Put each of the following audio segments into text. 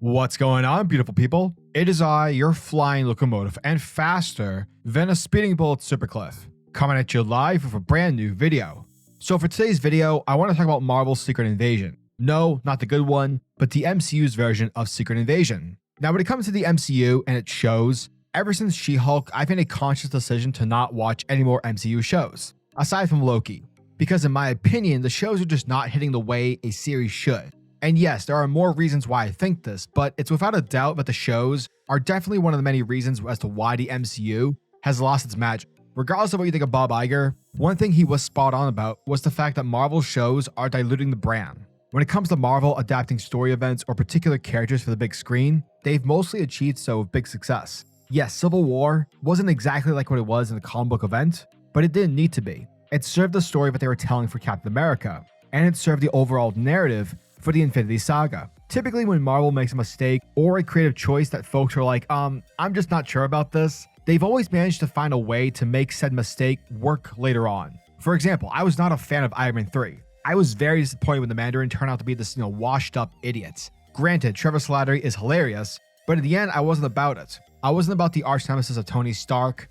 What's going on, beautiful people? It is I, your flying locomotive, and faster than a speeding bullet SuperCliff, coming at you live with a brand new video. So for today's video, I want to talk about Marvel's Secret Invasion. No, not the good one, but the MCU's version of Secret Invasion. Now when it comes to the MCU and its shows, ever since She-Hulk, I've made a conscious decision to not watch any more MCU shows, aside from Loki, because in my opinion, the shows are just not hitting the way a series should. And yes, there are more reasons why I think this, but it's without a doubt that the shows are definitely one of the many reasons as to why the MCU has lost its magic. Regardless of what you think of Bob Iger, one thing he was spot on about was the fact that Marvel shows are diluting the brand. When it comes to Marvel adapting story events or particular characters for the big screen, they've mostly achieved so with big success. Yes, Civil War wasn't exactly like what it was in the comic book event, but it didn't need to be. It served the story that they were telling for Captain America, and it served the overall narrative for the Infinity Saga. Typically when Marvel makes a mistake or a creative choice that folks are like, I'm just not sure about this, they've always managed to find a way to make said mistake work later on. For example, I was not a fan of Iron Man 3. I was very disappointed when the Mandarin turned out to be this, washed up idiot. Granted, Trevor Slattery is hilarious, but in the end, I wasn't about it. I wasn't about the arch nemesis of Tony Stark,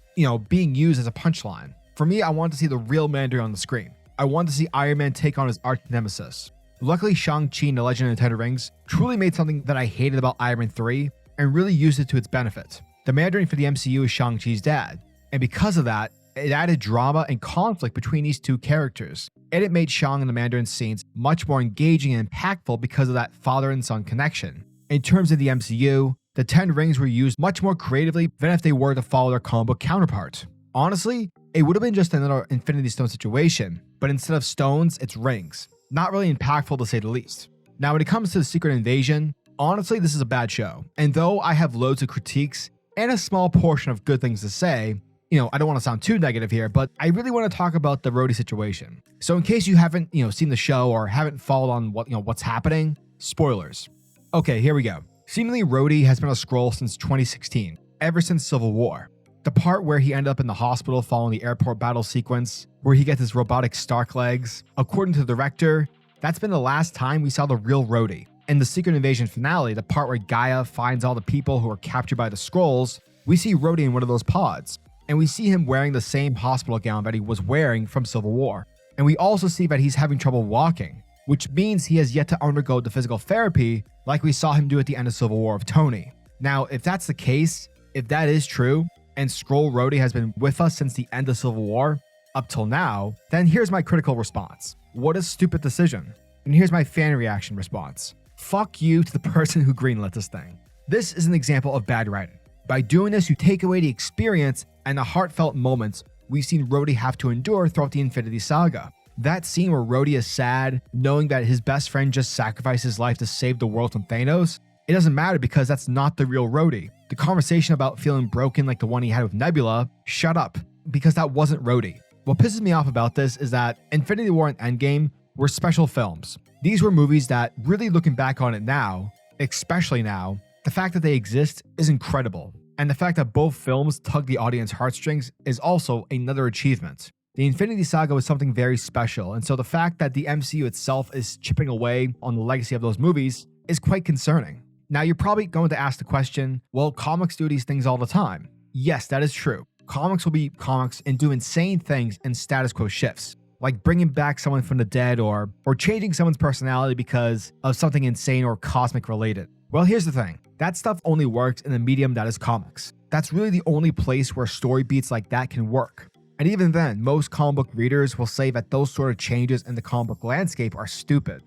being used as a punchline. For me, I wanted to see the real Mandarin on the screen. I wanted to see Iron Man take on his arch nemesis. Luckily, Shang-Chi and the Legend of the Ten Rings truly made something that I hated about Iron Man 3 and really used it to its benefit. The Mandarin for the MCU is Shang-Chi's dad, and because of that, it added drama and conflict between these two characters, and it made Shang and the Mandarin scenes much more engaging and impactful because of that father and son connection. In terms of the MCU, the Ten Rings were used much more creatively than if they were to follow their comic book counterpart. Honestly, it would have been just another Infinity Stone situation, but instead of stones, it's rings. Not really impactful to say the least. Now when it comes to the Secret Invasion, honestly this is a bad show. And though I have loads of critiques and a small portion of good things to say, I don't want to sound too negative here, but I really want to talk about the Rhodey situation. So in case you haven't, seen the show or haven't followed on what's happening, spoilers. Okay, here we go. Seemingly Rhodey has been a Skrull since 2016, ever since Civil War. The part where he ended up in the hospital following the airport battle sequence, where he gets his robotic Stark legs, according to the director, that's been the last time we saw the real Rhodey. In the Secret Invasion finale, the part where Gaia finds all the people who are captured by the Skrulls, we see Rhodey in one of those pods, and we see him wearing the same hospital gown that he was wearing from Civil War. And we also see that he's having trouble walking, which means he has yet to undergo the physical therapy like we saw him do at the end of Civil War of Tony. Now, if that's the case, if that is true, and Skrull Rhodey has been with us since the end of Civil War, up till now, then here's my critical response. What a stupid decision. And here's my fan reaction response. Fuck you to the person who greenlit this thing. This is an example of bad writing. By doing this, you take away the experience and the heartfelt moments we've seen Rhodey have to endure throughout the Infinity Saga. That scene where Rhodey is sad, knowing that his best friend just sacrificed his life to save the world from Thanos, it doesn't matter because that's not the real Rhodey. The conversation about feeling broken like the one he had with Nebula, shut up, because that wasn't Rhodey. What pisses me off about this is that Infinity War and Endgame were special films. These were movies that, really looking back on it now, especially now, the fact that they exist is incredible. And the fact that both films tug the audience heartstrings is also another achievement. The Infinity Saga was something very special, and so the fact that the MCU itself is chipping away on the legacy of those movies is quite concerning. Now you're probably going to ask the question, well, comics do these things all the time. Yes, that is true. Comics will be comics and do insane things in status quo shifts, like bringing back someone from the dead or changing someone's personality because of something insane or cosmic related. Well, here's the thing. That stuff only works in the medium that is comics. That's really the only place where story beats like that can work. And even then, most comic book readers will say that those sort of changes in the comic book landscape are stupid.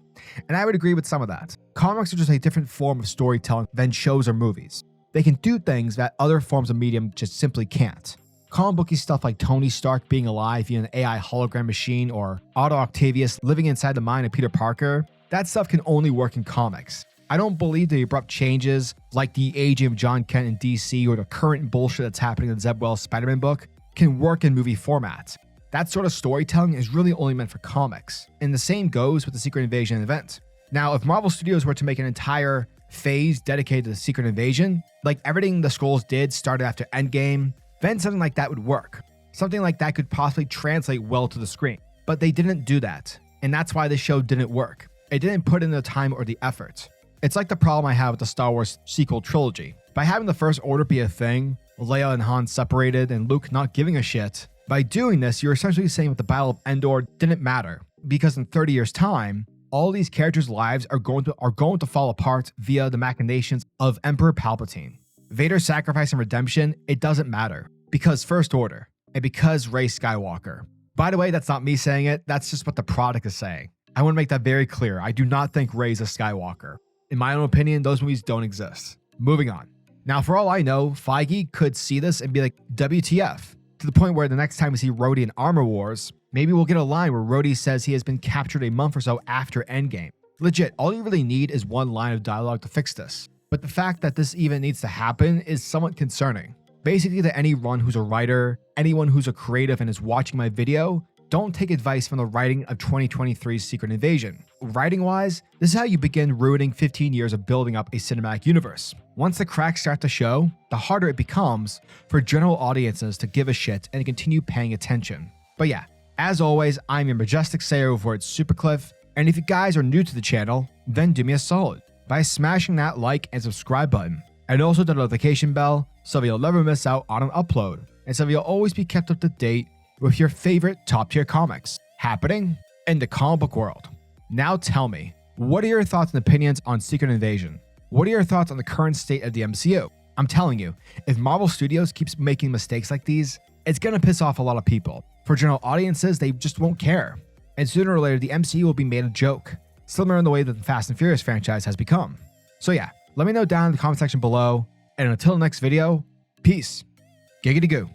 And I would agree with some of that. Comics are just a different form of storytelling than shows or movies. They can do things that other forms of medium just simply can't. Comic booky stuff like Tony Stark being alive via an AI hologram machine or Otto Octavius living inside the mind of Peter Parker, that stuff can only work in comics. I don't believe the abrupt changes like the aging of John Kent in DC or the current bullshit that's happening in Zeb Wells' Spider-Man book can work in movie format. That sort of storytelling is really only meant for comics, and the same goes with the Secret Invasion event. Now, if Marvel Studios were to make an entire phase dedicated to the Secret Invasion, like everything the Skrulls did started after Endgame, then something like that would work. Something like that could possibly translate well to the screen. But they didn't do that, and that's why this show didn't work. It didn't put in the time or the effort. It's like the problem I have with the Star Wars sequel trilogy. By having the First Order be a thing, Leia and Han separated, and Luke not giving a shit, by doing this, you're essentially saying that the Battle of Endor didn't matter, because in 30 years' time, all these characters' lives are going to fall apart via the machinations of Emperor Palpatine. Vader's sacrifice and redemption, it doesn't matter, because First Order, and because Rey Skywalker. By the way, that's not me saying it, that's just what the product is saying. I want to make that very clear. I do not think Rey's a Skywalker. In my own opinion, those movies don't exist. Moving on. Now, for all I know, Feige could see this and be like, WTF? To the point where the next time we see Rhodey in ArmorWars, maybe we'll get a line where Rhodey says he has been captured a month or so after Endgame. Legit, all you really need is one line of dialogue to fix this. But the fact that this even needs to happen is somewhat concerning. Basically, to anyone who's a writer, anyone who's a creative and is watching my video, don't take advice from the writing of 2023's Secret Invasion. Writing-wise, this is how you begin ruining 15 years of building up a cinematic universe. Once the cracks start to show, the harder it becomes for general audiences to give a shit and continue paying attention. But yeah, as always, I'm your majestic sayer over at SuperCliff, and if you guys are new to the channel, then do me a solid by smashing that like and subscribe button, and also the notification bell so you'll never miss out on an upload, and so you'll always be kept up to date with your favorite top-tier comics happening in the comic book world. Now tell me, what are your thoughts and opinions on Secret Invasion? What are your thoughts on the current state of the MCU? I'm telling you, if Marvel Studios keeps making mistakes like these, it's gonna piss off a lot of people. For general audiences, they just won't care. And sooner or later, the MCU will be made a joke, similar in the way that the Fast and Furious franchise has become. So yeah, let me know down in the comment section below, and until the next video, peace. Giggity goo.